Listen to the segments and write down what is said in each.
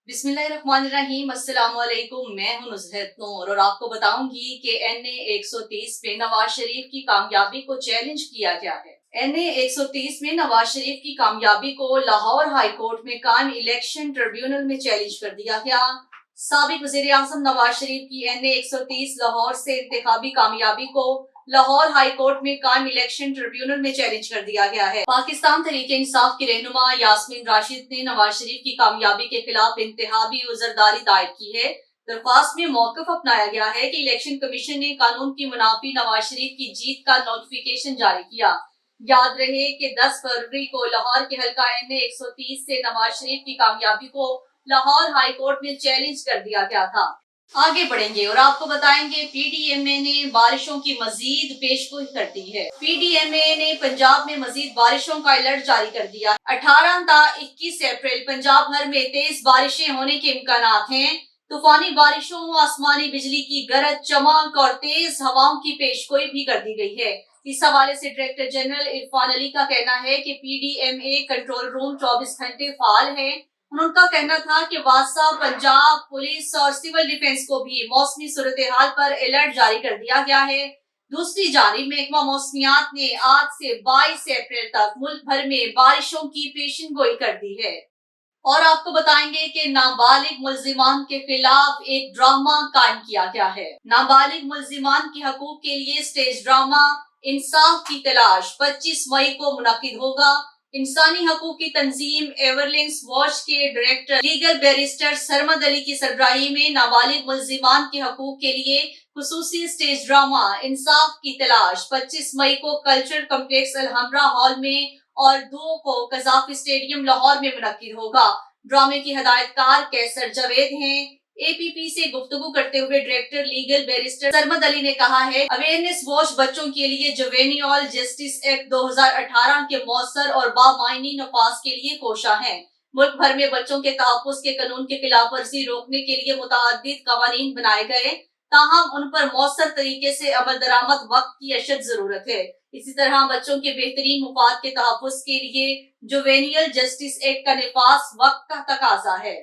बिस्मिल्लाहिर्रहमानिर्रहीम। अस्सलाम वालेकुम। मैं हूं नुज़हत नूर और आपको बताऊंगी कि NA 130 में नवाज शरीफ की कामयाबी को चैलेंज किया गया है। NA 130 में नवाज शरीफ की कामयाबी को लाहौर हाई कोर्ट में कायम इलेक्शन ट्रिब्यूनल में चैलेंज कर दिया गया। साबिक वज़ीर आज़म नवाज शरीफ की NA 130 लाहौर से इंतखाबी कामयाबी को लाहौर हाई कोर्ट में कायम इलेक्शन ट्रिब्यूनल में चैलेंज कर दिया गया है। पाकिस्तान तहरीक इंसाफ की रहनुमा यास्मीन राशिद ने नवाज शरीफ की कामयाबी के खिलाफ इंतहाबी उज़रदारी दायर की है। दरख्वास्त में मौक़िफ़ अपनाया गया है कि इलेक्शन कमीशन ने कानून की मुनाफी नवाज शरीफ की जीत का नोटिफिकेशन जारी किया। याद रहे कि 10 फरवरी को लाहौर के हल्का NA 130 से नवाज शरीफ की कामयाबी को लाहौर हाई कोर्ट में चैलेंज कर दिया गया था। आगे बढ़ेंगे और आपको बताएंगे PDMA ने बारिशों की मजीद पेशगोई कर दी है। PDMA ने पंजाब में मजीद बारिशों का अलर्ट जारी कर दिया। 18 ता 21 अप्रैल पंजाब भर में तेज बारिशें होने के इम्कानात हैं। तूफानी बारिशों, आसमानी बिजली की गरज चमक और तेज हवाओं की पेशगोई भी कर दी गई है। इस हवाले से डायरेक्टर जनरल इरफान अली का कहना है कि PDMA कंट्रोल रूम 24 घंटे फाल है। उनका कहना था कि वासा, पंजाब पुलिस और सिविल डिफेंस को भी मौसमी सूरत हाल पर अलर्ट जारी कर दिया गया है। दूसरी जानिब महकमा मौसमियात ने आज से 22 अप्रैल तक मुल्क भर में बारिशों की पेशन गोई कर दी है। और आपको बताएंगे कि नाबालिग मुल्जिमान के खिलाफ एक ड्रामा कायम किया गया है। नाबालिग मुल्जिमान के हकूक के लिए स्टेज ड्रामा इंसाफ की तलाश 25 मई को मुनक्किद होगा। इंसानी हकूक की तंजीम एवरलेंस वॉच के director legal barrister Sarmad Ali की सरबराही में नाबालिग मुल्जिमान के हकूक के लिए खुसूसी स्टेज ड्रामा इंसाफ की तलाश 25 मई को कल्चरल कॉम्प्लेक्स अलहमरा हॉल में और 2 को कज़ाफ़ी स्टेडियम लाहौर में मुनक्किद होगा। ड्रामे की हिदायतकार कैसर जावेद हैं। APP से गुफ्तगू करते हुए director legal barrister Sarmad Ali ने कहा है, अवेयरनेस वॉच बच्चों के लिए जुवेनियल जस्टिस एक्ट 2018 के मौसर और बामायनी नफाज के लिए कोशा है। मुल्क भर में बच्चों के तहफ़्फ़ुज़ के कानून की खिलाफ वर्जी रोकने के लिए मुतअद्दिद कवानीन बनाए गए, ताहम उन पर मौसर तरीके से अमल दरामद वक्त की अशद जरूरत है। इसी तरह बच्चों के बेहतरीन मुफाद के तहफ़्फ़ुज़ के लिए जुवेनियल जस्टिस एक्ट का निफाज वक्त का तकाजा है।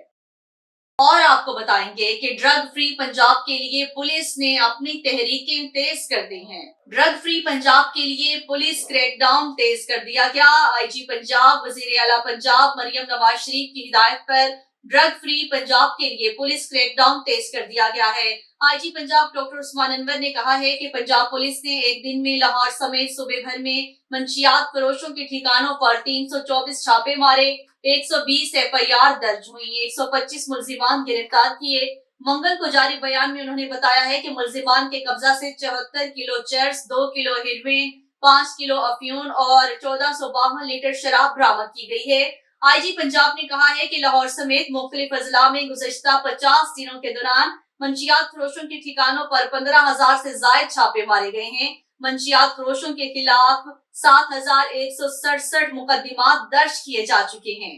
और आपको बताएंगे कि ड्रग फ्री पंजाब के लिए पुलिस ने अपनी तहरीकें तेज कर दी हैं। ड्रग फ्री पंजाब के लिए पुलिस क्रैकडाउन तेज कर दिया गया। IG पंजाब वजीर आला पंजाब मरियम नवाज शरीफ की हिदायत पर ड्रग फ्री पंजाब के लिए पुलिस क्रैकडाउन तेज कर दिया गया है। IG पंजाब डॉक्टर उस्मान अनवर ने कहा है कि पंजाब पुलिस ने एक दिन में लाहौर समेत सूबे भर में मंशियात फरोशों के ठिकानों पर 324 छापे मारे, 120 FIR दर्ज हुई, 125 मुल्जिमान गिरफ्तार किए। मंगल को जारी बयान में उन्होंने बताया है कि मुल्जिमान के कब्जा से 74 किलो चर्स, 2 किलो हेरोइन, 5 किलो अफयून और 1452 लीटर शराब बरामद की गई है। IG पंजाब ने कहा है कि लाहौर समेत मुख्तलिफ अजला में गुज़श्ता 50 दिनों के दौरान मंशियात फरोशों के ठिकानों पर 15,000 से जायद छापे मारे गए हैं। मंशियात फरोशों के खिलाफ 7,167 मुकदमात दर्ज किए जा चुके हैं।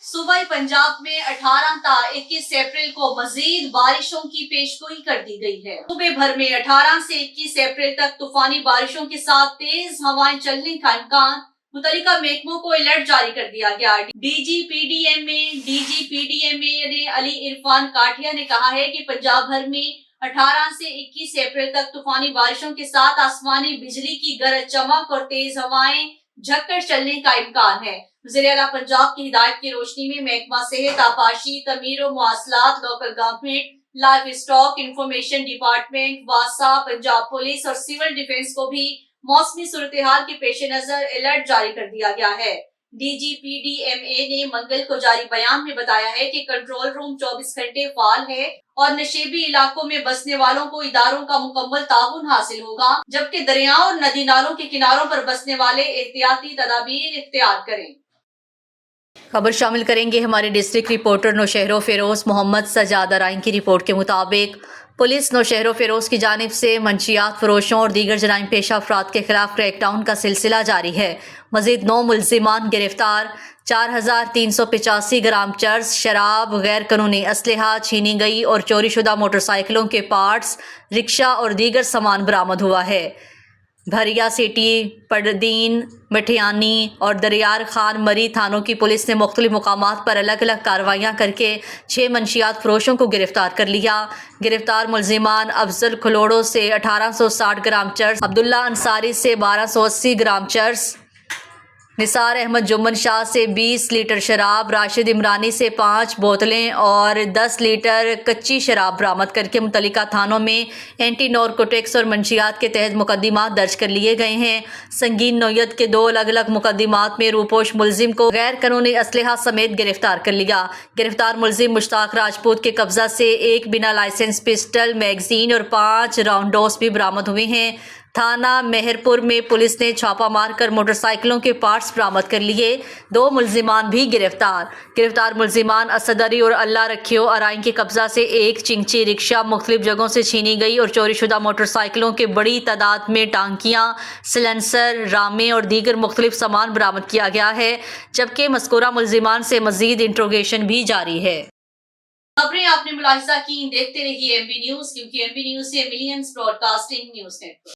सूबाई पंजाब में 18 ता 21 अप्रैल को मजीद बारिशों की पेशगोई कर दी गई है। सूबे भर में 18 से 21 अप्रैल तक तूफानी बारिशों के साथ तेज हवाएं चलने का इम्कान। मुतल्लिका महकमों को अलर्ट जारी कर दिया गया। DG PDMA ने अली इरफान काठिया ने कहा है कि पंजाब भर में 18 से 21 अप्रैल तक तूफानी बारिशों के साथ आसमानी बिजली की गरज चमक और तेज हवाएं झक्कड़ चलने का इम्कान है। वज़ीर आला पंजाब की हिदायत की रोशनी में महकमा सेहत, आपाशी, तमीर व मुआसलात, local government, livestock information department, वासा, पंजाब पुलिस और सिविल डिफेंस को भी मौसमी सूरत हाल के पेश नजर अलर्ट जारी कर दिया गया है। DG PDMA ने मंगल को जारी बयान में बताया है कि कंट्रोल रूम 24 घंटे फाल है और नशेबी इलाकों में बसने वालों को इदारों का मुकम्मल ताउन हासिल होगा, जबकि दरियाओं और नदी नालों के किनारों पर बसने वाले एहतियाती तदाबीर इख्तियार करें। खबर शामिल करेंगे हमारे डिस्ट्रिक्ट रिपोर्टर नौशहरो फिरोज मोहम्मद सजाद अराइन की रिपोर्ट के मुताबिक पुलिस नौशहरो फिरोज की जानिब से मंशियात फरोशों और दीगर जराइम पेशा अफराद के खिलाफ क्रैकडाउन का सिलसिला जारी है। मजीद 9 मुल्जिमान गिरफ्तार, 4,385 ग्राम चर्स, शराब, गैर कानूनी असलहा, छीनी गई और चोरी शुदा मोटरसाइकिलों के पार्ट्स, रिक्शा और दीगर सामान बरामद हुआ है। بھریا سٹی، پردین، مٹھیانی اور دریار خان مری تھانوں کی پولیس نے مختلف مقامات پر الگ الگ کارروائیاں کر کے 6 منشیات فروشوں کو گرفتار کر لیا۔ گرفتار ملزمان افضل کھلوڑو سے 1860 گرام چرس، عبداللہ انصاری سے 1280 گرام چرس، نثار احمد جمن شاہ سے 20 لیٹر شراب، راشد عمرانی سے 5 بوتلیں اور 10 لیٹر کچی شراب برآمد کر کے متعلقہ تھانوں میں اینٹی نارکوٹکس اور منشیات کے تحت مقدمات درج کر لیے گئے ہیں۔ سنگین نوعیت کے 2 الگ الگ مقدمات میں روپوش ملزم کو غیر قانونی اسلحہ سمیت گرفتار کر لیا۔ گرفتار ملزم مشتاق راجپوت کے قبضہ سے 1 بنا لائسنس پسٹل، میگزین اور 5 راؤنڈوس بھی برآمد ہوئے ہیں۔ تھانہ مہرپور میں پولیس نے چھاپہ مار کر موٹر سائیکلوں کے پارٹس برآمد کر لیے۔ 2 ملزمان بھی گرفتار ملزمان اسد علی اور اللہ رکھیو ارائیں کے قبضہ سے 1 چنگچی رکشہ مختلف جگہوں سے چھینی گئی اور چوری شدہ موٹر سائیکلوں کے بڑی تعداد میں ٹانکیاں، سلنسر، رامیں اور دیگر مختلف سامان برآمد کیا گیا ہے، جبکہ مذکورہ ملزمان سے مزید انٹروگیشن بھی جاری ہے۔ خبریں آپ نے ملاحظہ کی، دیکھتے رہیے MB نیوز، کیونکہ MB نیوز سے millions broadcasting news network.